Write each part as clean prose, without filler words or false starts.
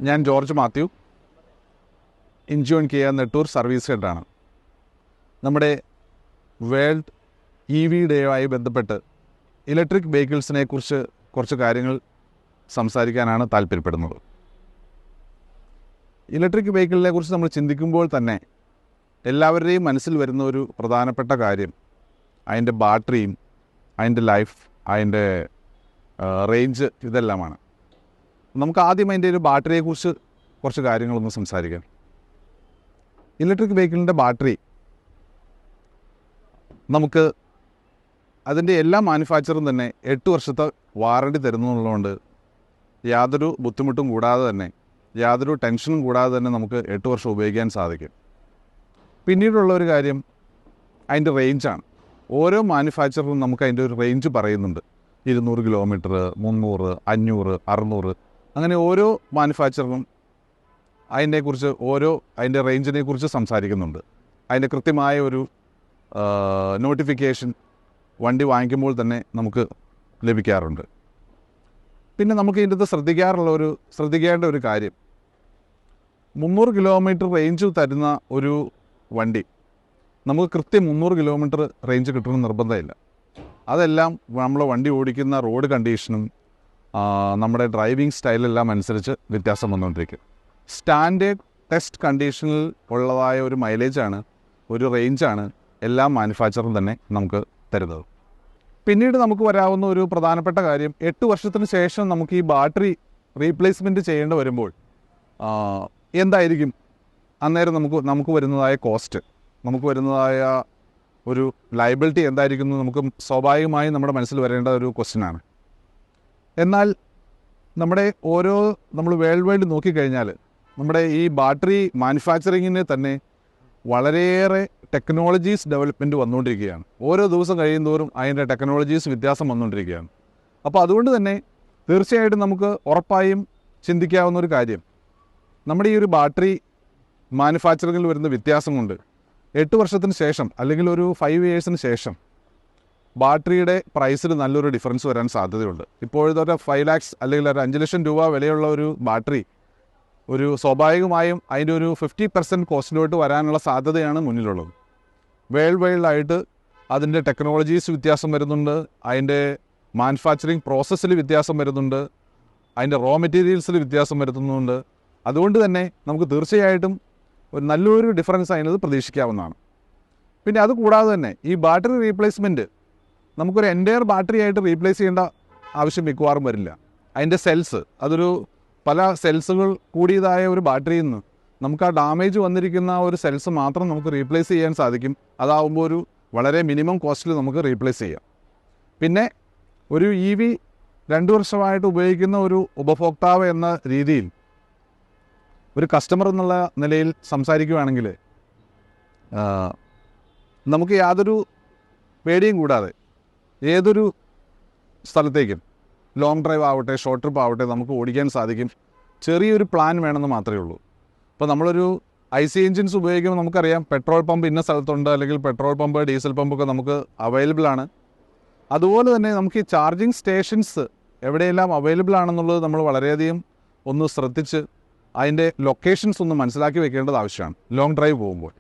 ഞാൻ George Mathew, Incheon Kia Nettoor service ഹെഡാണ്. നമ്മുടെ വേൾഡ് EV ഡേയുമായി ബന്ധപ്പെട്ട് ഇലക്ട്രിക് വെഹിക്കിൾസിനെ കുറിച്ച് കുറച്ച് കാര്യങ്ങൾ സംസാരിക്കാനാണ് താല്പര്യപ്പെടുന്നത്. ഇലക്ട്രിക് വെഹിക്കിളിനെ കുറിച്ച് നമ്മൾ ചിന്തിക്കുമ്പോൾ തന്നെ എല്ലാവരുടെയും മനസ്സിൽ വരുന്ന ഒരു പ്രധാനപ്പെട്ട കാര്യം അതിൻ്റെ ബാറ്ററിയും അതിൻ്റെ ലൈഫ്, അതിൻ്റെ റേഞ്ച്, ഇതെല്ലാമാണ്. നമുക്ക് ആദ്യം അതിൻ്റെ ഒരു ബാറ്ററിയെക്കുറിച്ച് കുറച്ച് കാര്യങ്ങളൊന്ന് സംസാരിക്കാം. ഇലക്ട്രിക് വെഹിക്കിളിൻ്റെ ബാറ്ററി നമുക്ക് അതിൻ്റെ എല്ലാ മാനുഫാക്ചറും തന്നെ 8 വർഷത്തെ വാറണ്ടി തരുന്നതുള്ളതുകൊണ്ട് യാതൊരു ബുദ്ധിമുട്ടും കൂടാതെ തന്നെ, യാതൊരു ടെൻഷനും കൂടാതെ തന്നെ നമുക്ക് 8 വർഷം ഉപയോഗിക്കാൻ സാധിക്കും. പിന്നീടുള്ള ഒരു കാര്യം അതിൻ്റെ റേഞ്ചാണ്. ഓരോ മാനുഫാക്ചറും നമുക്ക് അതിൻ്റെ ഒരു റേഞ്ച് പറയുന്നുണ്ട്. 200 കിലോമീറ്റർ, 300, 500, 600, അങ്ങനെ ഓരോ മാനുഫാക്ചറിനും അതിനെക്കുറിച്ച് അതിൻ്റെ റേഞ്ചിനെ കുറിച്ച് സംസാരിക്കുന്നുണ്ട്. അതിൻ്റെ കൃത്യമായ ഒരു നോട്ടിഫിക്കേഷൻ വണ്ടി വാങ്ങിക്കുമ്പോൾ തന്നെ നമുക്ക് ലഭിക്കാറുണ്ട്. പിന്നെ നമുക്ക് ഇതിൻ്റെ ശ്രദ്ധിക്കേണ്ട ഒരു കാര്യം, 300 കിലോമീറ്റർ റേഞ്ച് തരുന്ന ഒരു വണ്ടി നമുക്ക് കൃത്യം 300 കിലോമീറ്റർ റേഞ്ച് കിട്ടണമെന്ന് നിർബന്ധമില്ല. അതെല്ലാം നമ്മൾ വണ്ടി ഓടിക്കുന്ന റോഡ് കണ്ടീഷനും നമ്മുടെ ഡ്രൈവിംഗ് സ്റ്റൈലെല്ലാം അനുസരിച്ച് വ്യത്യാസം വന്നുകൊണ്ടിരിക്കും. സ്റ്റാൻഡേർഡ് ടെസ്റ്റ് കണ്ടീഷനിൽ ഉള്ളതായ ഒരു മൈലേജാണ്, ഒരു റേഞ്ചാണ് എല്ലാ മാനുഫാക്ചറും തന്നെ നമുക്ക് തരുന്നത്. പിന്നീട് നമുക്ക് വരാവുന്ന ഒരു പ്രധാനപ്പെട്ട കാര്യം, 8 വർഷത്തിന് ശേഷം നമുക്ക് ഈ ബാറ്ററി റീപ്ലേസ്മെൻറ്റ് ചെയ്യേണ്ടി വരുമ്പോൾ എന്തായിരിക്കും അന്നേരം നമുക്ക് വരുന്നതായ കോസ്റ്റ്, നമുക്ക് വരുന്നതായ ഒരു ലയബിലിറ്റി എന്തായിരിക്കും എന്ന് നമുക്ക് സ്വാഭാവികമായും നമ്മുടെ മനസ്സിൽ വരേണ്ട ഒരു ക്വസ്റ്റ്യനാണ്. എന്നാൽ നമ്മൾ വേൾഡ് വൈഡ് നോക്കിക്കഴിഞ്ഞാൽ നമ്മുടെ ഈ ബാറ്ററി മാനുഫാക്ചറിങ്ങിന് തന്നെ വളരെയേറെ ടെക്നോളജീസ് ഡെവലപ്മെൻറ്റ് വന്നുകൊണ്ടിരിക്കുകയാണ്. ഓരോ ദിവസം കഴിയുന്തോറും അതിൻ്റെ ടെക്നോളജീസ് വ്യത്യാസം വന്നുകൊണ്ടിരിക്കുകയാണ്. അപ്പോൾ അതുകൊണ്ട് തന്നെ തീർച്ചയായിട്ടും നമുക്ക് ഉറപ്പായും ചിന്തിക്കാവുന്ന ഒരു കാര്യം, നമ്മുടെ ഈ ഒരു ബാറ്ററി മാനുഫാക്ചറിങ്ങിൽ വരുന്ന വ്യത്യാസം കൊണ്ട് 8 വർഷത്തിന് ശേഷം അല്ലെങ്കിൽ ഒരു 5 ഇയേഴ്സിന് ശേഷം ബാറ്ററിയുടെ പ്രൈസിൽ നല്ലൊരു ഡിഫറൻസ് വരാൻ സാധ്യതയുണ്ട്. ഇപ്പോഴത്തെ 5 lakhs അല്ലെങ്കിൽ ഒരു 5 ലക്ഷം രൂപ വിലയുള്ള ഒരു ബാറ്ററി ഒരു സ്വാഭാവികമായും അതിൻ്റെ ഒരു 50% കോസ്റ്റിലോട്ട് വരാനുള്ള സാധ്യതയാണ് മുന്നിലുള്ളത്. വേൾഡ് വൈഡായിട്ട് അതിൻ്റെ ടെക്നോളജീസ് വ്യത്യാസം വരുന്നുണ്ട്, അതിൻ്റെ മാനുഫാക്ചറിങ് പ്രോസസ്സിൽ വ്യത്യാസം വരുന്നുണ്ട്, അതിൻ്റെ റോ മെറ്റീരിയൽസിൽ വ്യത്യാസം വരുത്തുന്നുണ്ട്. അതുകൊണ്ട് തന്നെ നമുക്ക് തീർച്ചയായിട്ടും ഒരു നല്ലൊരു ഡിഫറൻസ് അതിനത് പ്രതീക്ഷിക്കാവുന്നതാണ്. പിന്നെ അതുകൂടാതെ തന്നെ ഈ ബാറ്ററി റീപ്ലേസ്മെൻറ്റ് നമുക്കൊരു എൻ്റയർ ബാറ്ററി ആയിട്ട് റീപ്ലേസ് ചെയ്യേണ്ട ആവശ്യം മിക്കവാറും വരില്ല. അതിൻ്റെ സെൽസ്, അതൊരു പല സെൽസുകൾ കൂടിയതായ ഒരു ബാറ്ററിയിൽ നിന്ന് നമുക്ക് ആ ഡാമേജ് വന്നിരിക്കുന്ന ഒരു സെൽസ് മാത്രം നമുക്ക് റീപ്ലേസ് ചെയ്യാൻ സാധിക്കും. അതാവുമ്പോൾ ഒരു വളരെ മിനിമം കോസ്റ്റിൽ നമുക്ക് റീപ്ലേസ് ചെയ്യാം. പിന്നെ ഒരു EV 2 വർഷമായിട്ട് ഉപയോഗിക്കുന്ന ഒരു ഉപഭോക്താവ് എന്ന രീതിയിൽ, ഒരു കസ്റ്റമർ എന്നുള്ള നിലയിൽ സംസാരിക്കുകയാണെങ്കിൽ നമുക്ക് യാതൊരു പേടിയും കൂടാതെ ഏതൊരു സ്ഥലത്തേക്കും, ലോങ് ഡ്രൈവ് ആവട്ടെ, ഷോർട്ട് ട്രിപ്പ് ആവട്ടെ, നമുക്ക് ഓടിക്കാൻ സാധിക്കും. ചെറിയൊരു പ്ലാൻ വേണമെന്ന് മാത്രമേ ഉള്ളൂ. ഇപ്പോൾ നമ്മളൊരു IC എൻജിൻസ് ഉപയോഗിക്കുമ്പോൾ നമുക്കറിയാം പെട്രോൾ പമ്പ് ഇന്ന സ്ഥലത്തുണ്ട്, അല്ലെങ്കിൽ പെട്രോൾ പമ്പ്, ഡീസൽ പമ്പൊക്കെ നമുക്ക് അവൈലബിൾ ആണ്. അതുപോലെ തന്നെ നമുക്ക് ഈ ചാർജിങ് സ്റ്റേഷൻസ് എവിടെയെല്ലാം അവൈലബിൾ ആണെന്നുള്ളത് നമ്മൾ വളരെയധികം ഒന്ന് ശ്രദ്ധിച്ച് അതിൻ്റെ ലൊക്കേഷൻസ് ഒന്ന് മനസ്സിലാക്കി വെക്കേണ്ടത് ആവശ്യമാണ് ലോങ് ഡ്രൈവ് പോകുമ്പോൾ.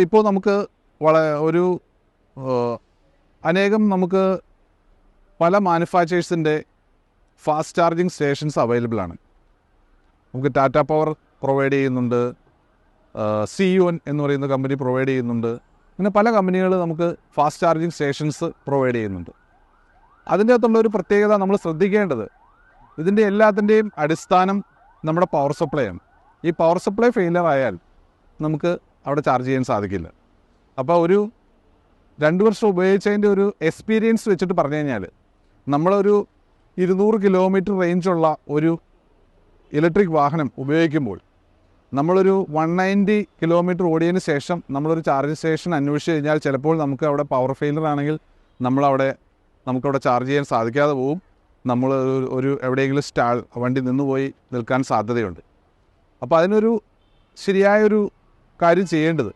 ഇപ്പോൾ നമുക്ക് അനേകം നമുക്ക് പല മാനുഫാക്ചേഴ്സിൻ്റെ ഫാസ്റ്റ് ചാർജിങ് സ്റ്റേഷൻസ് അവൈലബിൾ ആണ്. നമുക്ക് ടാറ്റ പവർ പ്രൊവൈഡ് ചെയ്യുന്നുണ്ട്, CUN എന്ന് പറയുന്ന കമ്പനി പ്രൊവൈഡ് ചെയ്യുന്നുണ്ട്. അങ്ങനെ പല കമ്പനികൾ നമുക്ക് ഫാസ്റ്റ് ചാർജിങ് സ്റ്റേഷൻസ് പ്രൊവൈഡ് ചെയ്യുന്നുണ്ട്. അതിൻ്റെ അകത്തുള്ളൊരു പ്രത്യേകത നമ്മൾ ശ്രദ്ധിക്കേണ്ടത്, ഇതിൻ്റെ എല്ലാത്തിൻ്റെയും അടിസ്ഥാനം നമ്മുടെ പവർ സപ്ലൈ ആണ്. ഈ പവർ സപ്ലൈ ഫെയിലിയർ ആയാൽ നമുക്ക് അവിടെ ചാർജ് ചെയ്യാൻ സാധിക്കില്ല. അപ്പോൾ ഒരു 2 വർഷം ഉപയോഗിച്ചതിൻ്റെ ഒരു എക്സ്പീരിയൻസ് വെച്ചിട്ട് പറഞ്ഞു കഴിഞ്ഞാൽ, നമ്മളൊരു 200 കിലോമീറ്റർ റേഞ്ചുള്ള ഒരു ഇലക്ട്രിക് വാഹനം ഉപയോഗിക്കുമ്പോൾ നമ്മളൊരു 190 കിലോമീറ്റർ ഓടിയതിന് ശേഷം നമ്മളൊരു ചാർജിങ് സ്റ്റേഷൻ അന്വേഷിച്ച് കഴിഞ്ഞാൽ ചിലപ്പോൾ നമുക്ക് അവിടെ പവർ ഫെയിലിയർ ആണെങ്കിൽ നമുക്കവിടെ ചാർജ് ചെയ്യാൻ സാധിക്കാതെ പോവും. നമ്മൾ എവിടെയെങ്കിലും വണ്ടി നിന്നുപോയി നിൽക്കാൻ സാധ്യതയുണ്ട്. അപ്പോൾ അതിനൊരു ശരിയായൊരു കാര്യം ചെയ്യേണ്ടത്,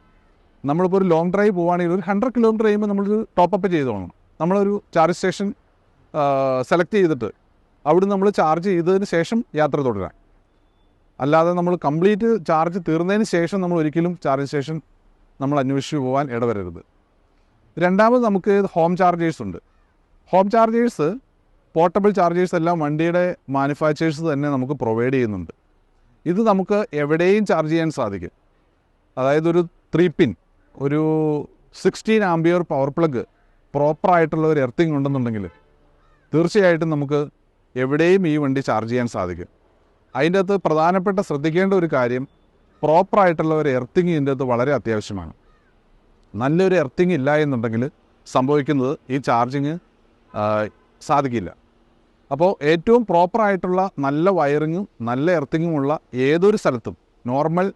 നമ്മളിപ്പോൾ ഒരു ലോങ് ഡ്രൈവ് പോവുകയാണെങ്കിൽ ഒരു 100 കിലോമീറ്റർ കഴിയുമ്പോൾ നമ്മളൊരു ടോപ്പപ്പ് ചെയ്തോളണം. നമ്മളൊരു ചാർജ് സ്റ്റേഷൻ സെലക്ട് ചെയ്തിട്ട് അവിടെ നമ്മൾ ചാർജ് ചെയ്തതിന് ശേഷം യാത്ര തുടരാം. അല്ലാതെ നമ്മൾ കംപ്ലീറ്റ് ചാർജ് തീർന്നതിന് ശേഷം നമ്മൾ ഒരിക്കലും ചാർജ് സ്റ്റേഷൻ നമ്മൾ അന്വേഷിച്ച് പോകാൻ ഇടവരരുത്. രണ്ടാമത് നമുക്ക് ഹോം ചാർജേഴ്സ് ഉണ്ട്. ഹോം ചാർജേഴ്സ്, പോർട്ടബിൾ ചാർജേഴ്സ് എല്ലാം വണ്ടിയുടെ മാനുഫാക്ചേഴ്സ് തന്നെ നമുക്ക് പ്രൊവൈഡ് ചെയ്യുന്നുണ്ട്. ഇത് നമുക്ക് എവിടെയും ചാർജ് ചെയ്യാൻ സാധിക്കും. അതായത് ഒരു 3 പിൻ, ഒരു 16 ആംപിയർ പവർ പ്ലഗ്, പ്രോപ്പറായിട്ടുള്ള ഒരു എർത്തിങ് ഉണ്ടെന്നുണ്ടെങ്കിൽ തീർച്ചയായിട്ടും നമുക്ക് എവിടെയും ഈ വണ്ടി ചാർജ് ചെയ്യാൻ സാധിക്കും. അതിൻ്റെ അകത്ത് പ്രധാനപ്പെട്ട ശ്രദ്ധിക്കേണ്ട ഒരു കാര്യം, പ്രോപ്പറായിട്ടുള്ള ഒരു എർത്തിങ് ഇതിൻ്റെ അകത്ത് വളരെ അത്യാവശ്യമാണ്. നല്ലൊരു എർത്തിങ് ഇല്ല എന്നുണ്ടെങ്കിൽ സംഭവിക്കുന്നത് ഈ ചാർജിങ് സാധിക്കില്ല. അപ്പോൾ ഏറ്റവും പ്രോപ്പറായിട്ടുള്ള നല്ല വയറിങ്ങും നല്ല എർത്തിങ്ങുമുള്ള ഏതൊരു സ്ഥലത്തും, നോർമൽ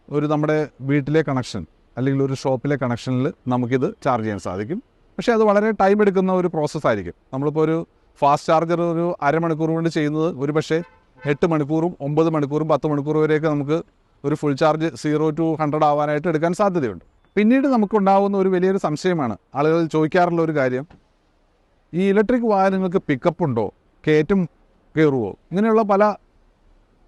ഒരു നമ്മുടെ വീട്ടിലെ കണക്ഷൻ അല്ലെങ്കിൽ ഒരു ഷോപ്പിലെ കണക്ഷനിൽ നമുക്കിത് ചാർജ് ചെയ്യാൻ സാധിക്കും. പക്ഷേ അത് വളരെ ടൈം എടുക്കുന്ന ഒരു പ്രോസസ്സായിരിക്കും. നമ്മളിപ്പോൾ ഒരു ഫാസ്റ്റ് ചാർജർ ഒരു അരമണിക്കൂർ കൊണ്ട് ചെയ്യുന്നത് ഒരു പക്ഷേ 8 മണിക്കൂറും 9 മണിക്കൂറും 10 മണിക്കൂർ വരെയൊക്കെ നമുക്ക് ഒരു ഫുൾ ചാർജ് 0 to 100 ആവാനായിട്ട് എടുക്കാൻ സാധ്യതയുണ്ട്. പിന്നീട് നമുക്കുണ്ടാകുന്ന ഒരു വലിയൊരു സംശയമാണ്, ആളുകൾ ചോദിക്കാറുള്ള ഒരു കാര്യം, ഈ ഇലക്ട്രിക് വാഹനങ്ങൾക്ക് പിക്കപ്പ് ഉണ്ടോ, കയറ്റും കയറുമോ, ഇങ്ങനെയുള്ള പല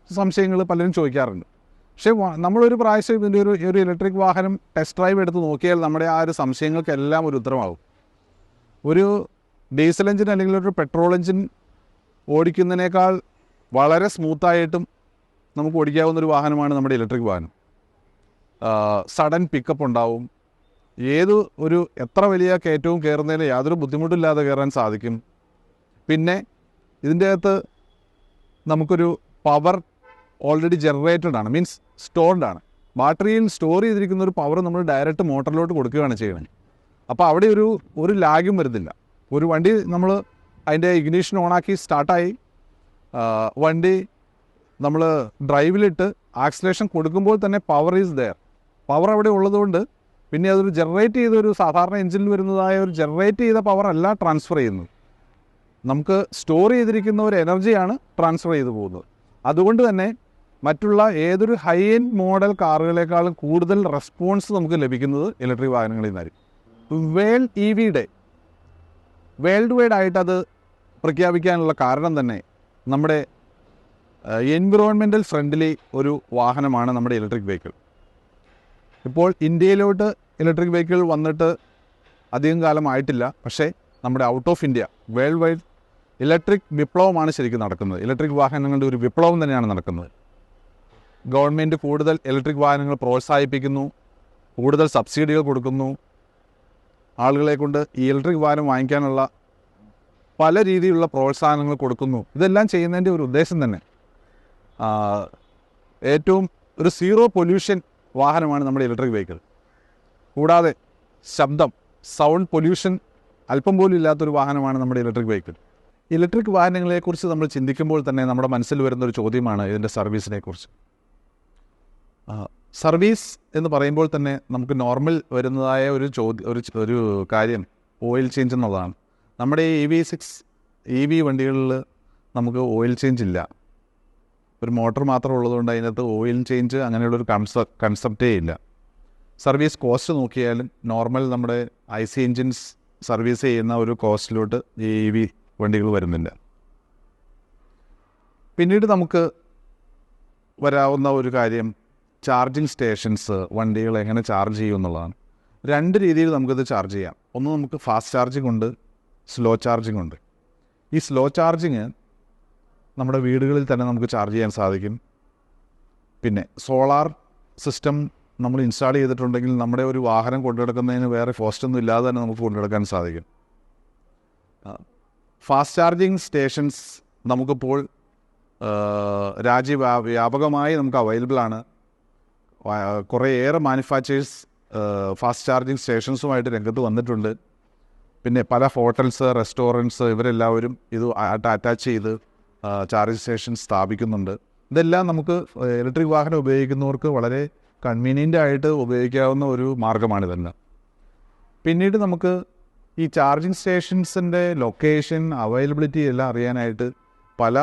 സംശയങ്ങൾ പലരും ചോദിക്കാറുണ്ട്. പക്ഷേ നമ്മളൊരു പ്രാവശ്യം ഇതിൻ്റെ ഒരു ഇലക്ട്രിക് വാഹനം ടെസ്റ്റ് ഡ്രൈവ് എടുത്ത് നോക്കിയാൽ നമ്മുടെ ആ ഒരു സംശയങ്ങൾക്കെല്ലാം ഒരു ഉത്തരമാകും. ഒരു ഡീസൽ എഞ്ചിൻ അല്ലെങ്കിൽ ഒരു പെട്രോൾ എഞ്ചിൻ ഓടിക്കുന്നതിനേക്കാൾ വളരെ സ്മൂത്തായിട്ടും നമുക്ക് ഓടിക്കാവുന്നൊരു വാഹനമാണ് നമ്മുടെ ഇലക്ട്രിക് വാഹനം. സഡൻ പിക്കപ്പ് ഉണ്ടാവും. എത്ര വലിയ കയറ്റവും കയറുന്നതിന് യാതൊരു ബുദ്ധിമുട്ടില്ലാതെ കയറാൻ സാധിക്കും. പിന്നെ ഇതിൻ്റെ അകത്ത് നമുക്കൊരു പവർ ഓൾറെഡി ജനറേറ്റഡ് ആണ്, മീൻസ് സ്റ്റോർഡ് ആണ്. ബാറ്ററിയിൽ സ്റ്റോർ ചെയ്തിരിക്കുന്ന ഒരു പവർ നമ്മൾ ഡയറക്റ്റ് മോട്ടറിലോട്ട് കൊടുക്കുകയാണ് ചെയ്യുന്നത്. അപ്പോൾ അവിടെ ഒരു ലാഗും വരുന്നില്ല. ഒരു വണ്ടി നമ്മൾ അതിൻ്റെ ഇഗ്നീഷൻ ഓണാക്കി സ്റ്റാർട്ടായി, വണ്ടി നമ്മൾ ഡ്രൈവിലിട്ട് ആക്സിലേഷൻ കൊടുക്കുമ്പോൾ തന്നെ പവർ ഈസ് ദെയർ. പവർ അവിടെ ഉള്ളതുകൊണ്ട് പിന്നെ അതൊരു ജനറേറ്റ് ചെയ്തൊരു സാധാരണ എഞ്ചിനിൽ വരുന്നതായ ഒരു ജനറേറ്റ് ചെയ്ത പവർ അല്ല ട്രാൻസ്ഫർ ചെയ്യുന്നത്. നമുക്ക് സ്റ്റോർ ചെയ്തിരിക്കുന്ന ഒരു എനർജിയാണ് ട്രാൻസ്ഫർ ചെയ്തു പോകുന്നത്. അതുകൊണ്ട് തന്നെ മറ്റുള്ള ഏതൊരു ഹൈ എൻഡ് മോഡൽ കാറുകളെക്കാളും കൂടുതൽ റെസ്പോൺസ് നമുക്ക് ലഭിക്കുന്നത് ഇലക്ട്രിക് വാഹനങ്ങളിൽ നിന്നായിരിക്കും. വേൾഡ് വൈഡ് ആയിട്ട് അത് പ്രഖ്യാപിക്കാനുള്ള കാരണം തന്നെ നമ്മുടെ എൻവിറോൺമെൻറ്റൽ ഫ്രണ്ട്ലി ഒരു വാഹനമാണ് നമ്മുടെ ഇലക്ട്രിക് വെഹിക്കിൾ. ഇപ്പോൾ ഇന്ത്യയിലോട്ട് ഇലക്ട്രിക് വെഹിക്കിൾ വന്നിട്ട് അധികം കാലമായിട്ടില്ല. പക്ഷേ നമ്മുടെ out of India world wide electric വിപ്ലവമാണ് ശരിക്കും നടക്കുന്നത്. ഇലക്ട്രിക് വാഹനങ്ങളുടെ ഒരു വിപ്ലവം തന്നെയാണ് നടക്കുന്നത്. ഗവൺമെൻറ് കൂടുതൽ ഇലക്ട്രിക് വാഹനങ്ങൾ പ്രോത്സാഹിപ്പിക്കുന്നു, കൂടുതൽ സബ്സിഡികൾ കൊടുക്കുന്നു, ആളുകളെ കൊണ്ട് ഈ ഇലക്ട്രിക് വാഹനം വാങ്ങിക്കാനുള്ള പല രീതിയിലുള്ള പ്രോത്സാഹനങ്ങൾ കൊടുക്കുന്നു. ഇതെല്ലാം ചെയ്യുന്നതിൻ്റെ ഒരു ഉദ്ദേശം തന്നെ ഏറ്റവും ഒരു സീറോ പൊല്യൂഷൻ വാഹനമാണ് നമ്മുടെ ഇലക്ട്രിക് വെഹിക്കിൾ. കൂടാതെ സൗണ്ട് പൊല്യൂഷൻ അല്പം പോലും ഇല്ലാത്തൊരു വാഹനമാണ് നമ്മുടെ ഇലക്ട്രിക് വെഹിക്കിൾ. ഇലക്ട്രിക് വാഹനങ്ങളെക്കുറിച്ച് നമ്മൾ ചിന്തിക്കുമ്പോൾ തന്നെ നമ്മുടെ മനസ്സിൽ വരുന്നൊരു ചോദ്യമാണ് ഇതിൻ്റെ സർവീസിനെ കുറിച്ച്. സർവീസ് എന്ന് പറയുമ്പോൾ തന്നെ നമുക്ക് നോർമൽ വരുന്നതായ ഒരു കാര്യം ഓയിൽ ചേഞ്ച് എന്നുള്ളതാണ്. നമ്മുടെ ഈ EV വണ്ടികളിൽ നമുക്ക് ഓയിൽ ചേഞ്ച് ഇല്ല. ഒരു മോട്ടോർ മാത്രം ഉള്ളതുകൊണ്ട് അതിനകത്ത് ഓയിൽ ചേഞ്ച് അങ്ങനെയുള്ളൊരു കൺസെപ്റ്റേ ഇല്ല. സർവീസ് കോസ്റ്റ് നോക്കിയാലും നോർമൽ നമ്മുടെ IC എൻജിൻസ് സർവീസ് ചെയ്യുന്ന ഒരു കോസ്റ്റിലോട്ട് ഈ EV വണ്ടികൾ വരുന്നില്ല. പിന്നീട് നമുക്ക് വരാവുന്ന ഒരു കാര്യം ചാർജിങ് സ്റ്റേഷൻസ്, വണ്ടികൾ എങ്ങനെ ചാർജ് ചെയ്യും എന്നുള്ളതാണ്. 2 രീതിയിൽ നമുക്കിത് ചാർജ് ചെയ്യാം. ഒന്ന് നമുക്ക് ഫാസ്റ്റ് ചാർജിങ് ഉണ്ട്, സ്ലോ ചാർജിങ് ഉണ്ട്. ഈ സ്ലോ ചാർജിങ് നമ്മുടെ വീടുകളിൽ തന്നെ നമുക്ക് ചാർജ് ചെയ്യാൻ സാധിക്കും. പിന്നെ സോളാർ സിസ്റ്റം നമ്മൾ ഇൻസ്റ്റാൾ ചെയ്തിട്ടുണ്ടെങ്കിൽ നമ്മുടെ ഒരു വാഹനം കൊണ്ടുനടക്കുന്നതിന് വേറെ കോസ്റ്റൊന്നും ഇല്ലാതെ തന്നെ നമുക്ക് കൊണ്ടുനടക്കാൻ സാധിക്കും. ഫാസ്റ്റ് ചാർജിങ് സ്റ്റേഷൻസ് നമുക്കിപ്പോൾ രാജ്യവ്യാപകമായി നമുക്ക് അവൈലബിൾ ആണ്. കുറേയേറെ മാനുഫാക്ചേഴ്സ് ഫാസ്റ്റ് ചാർജിങ് സ്റ്റേഷൻസുമായിട്ട് രംഗത്ത് വന്നിട്ടുണ്ട്. പിന്നെ പല ഹോട്ടൽസ്, റെസ്റ്റോറൻറ്റ്സ് ഇവരെല്ലാവരും ഇത് അറ്റാച്ച് ചെയ്ത് ചാർജിങ് സ്റ്റേഷൻ സ്ഥാപിക്കുന്നുണ്ട്. ഇതെല്ലാം നമുക്ക് ഇലക്ട്രിക് വാഹനം ഉപയോഗിക്കുന്നവർക്ക് വളരെ കൺവീനിയൻ്റ് ആയിട്ട് ഉപയോഗിക്കാവുന്ന ഒരു മാർഗ്ഗമാണിതെല്ലാം. പിന്നീട് നമുക്ക് ഈ ചാർജിങ് സ്റ്റേഷൻസിൻ്റെ ലൊക്കേഷൻ, അവൈലബിലിറ്റി എല്ലാം അറിയാനായിട്ട് പല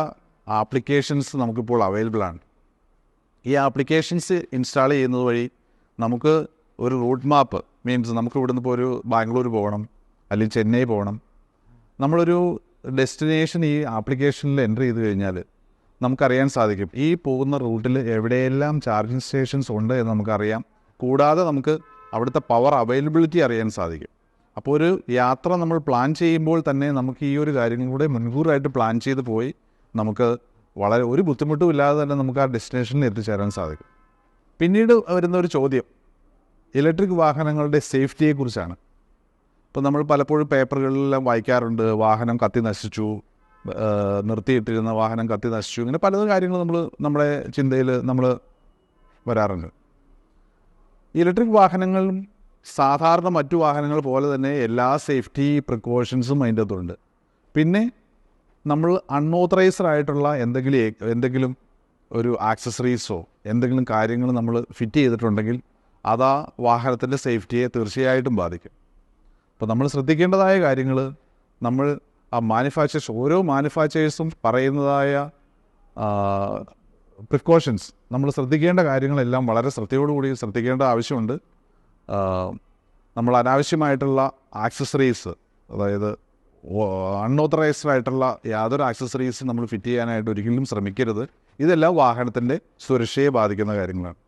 ആപ്ലിക്കേഷൻസ് നമുക്കിപ്പോൾ അവൈലബിൾ ആണ്. ഈ ആപ്ലിക്കേഷൻസ് ഇൻസ്റ്റാൾ ചെയ്യുന്നത് വഴി നമുക്ക് ഒരു റൂട്ട് മാപ്പ്, മീൻസ് നമുക്ക് ഇവിടുന്ന് ഇപ്പോൾ ഒരു ബാംഗ്ലൂർ പോകണം അല്ലെങ്കിൽ ചെന്നൈ പോകണം, നമ്മളൊരു ഡെസ്റ്റിനേഷൻ ഈ ആപ്ലിക്കേഷനിൽ എൻ്റർ ചെയ്ത് കഴിഞ്ഞാൽ നമുക്കറിയാൻ സാധിക്കും. ഈ പോകുന്ന റൂട്ടിൽ എവിടെയെല്ലാം ചാർജിങ് സ്റ്റേഷൻസ് ഉണ്ട് എന്ന് നമുക്കറിയാം. കൂടാതെ നമുക്ക് അവിടുത്തെ പവർ അവൈലബിലിറ്റി അറിയാൻ സാധിക്കും. അപ്പോൾ ഒരു യാത്ര നമ്മൾ പ്ലാൻ ചെയ്യുമ്പോൾ തന്നെ നമുക്ക് ഈ ഒരു കാര്യം കൂടെ മുൻകൂറായിട്ട് പ്ലാൻ ചെയ്ത് പോയി നമുക്ക് വളരെ ഒരു ബുദ്ധിമുട്ടും ഇല്ലാതെ തന്നെ നമുക്ക് ആ ഡെസ്റ്റിനേഷനിൽ എത്തിച്ചേരാൻ സാധിക്കും. പിന്നീട് വരുന്ന ഒരു ചോദ്യം ഇലക്ട്രിക് വാഹനങ്ങളുടെ സേഫ്റ്റിയെക്കുറിച്ചാണ്. ഇപ്പോൾ നമ്മൾ പലപ്പോഴും പേപ്പറുകളിലെല്ലാം വായിക്കാറുണ്ട്, വാഹനം കത്തി നശിച്ചു, നിർത്തിയിട്ടിരുന്ന വാഹനം കത്തി നശിച്ചു, ഇങ്ങനെ പല കാര്യങ്ങൾ നമ്മുടെ ചിന്തയിൽ വരാറുണ്ട്. ഇലക്ട്രിക് വാഹനങ്ങളും സാധാരണ മറ്റു വാഹനങ്ങൾ പോലെ തന്നെ എല്ലാ സേഫ്റ്റി പ്രിക്കോഷൻസും അതിൻ്റെ അകത്തുണ്ട്. പിന്നെ നമ്മൾ അൺഓത്തറൈസ്ഡ് ആയിട്ടുള്ള എന്തെങ്കിലും ഒരു ആക്സസറീസോ എന്തെങ്കിലും കാര്യങ്ങൾ നമ്മൾ ഫിറ്റ് ചെയ്തിട്ടുണ്ടെങ്കിൽ അത് ആ വാഹനത്തിൻ്റെ സേഫ്റ്റിയെ തീർച്ചയായിട്ടും ബാധിക്കും. അപ്പോൾ നമ്മൾ ശ്രദ്ധിക്കേണ്ടതായ കാര്യങ്ങൾ, നമ്മൾ ഓരോ മാനുഫാക്ചേഴ്സും പറയുന്നതായ പ്രിക്കോഷൻസ്, നമ്മൾ ശ്രദ്ധിക്കേണ്ട കാര്യങ്ങളെല്ലാം വളരെ ശ്രദ്ധയോടുകൂടി ശ്രദ്ധിക്കേണ്ട ആവശ്യമുണ്ട്. നമ്മൾ അനാവശ്യമായിട്ടുള്ള ആക്സസറീസ്, അതായത് അൺഓത്തറൈസ്ഡ് ആയിട്ടുള്ള യാതൊരു ആക്സസറീസും നമ്മൾ ഫിറ്റ് ചെയ്യാനായിട്ട് ഒരിക്കലും ശ്രമിക്കരുത്. ഇതെല്ലാം വാഹനത്തിൻ്റെ സുരക്ഷയെ ബാധിക്കുന്ന കാര്യങ്ങളാണ്.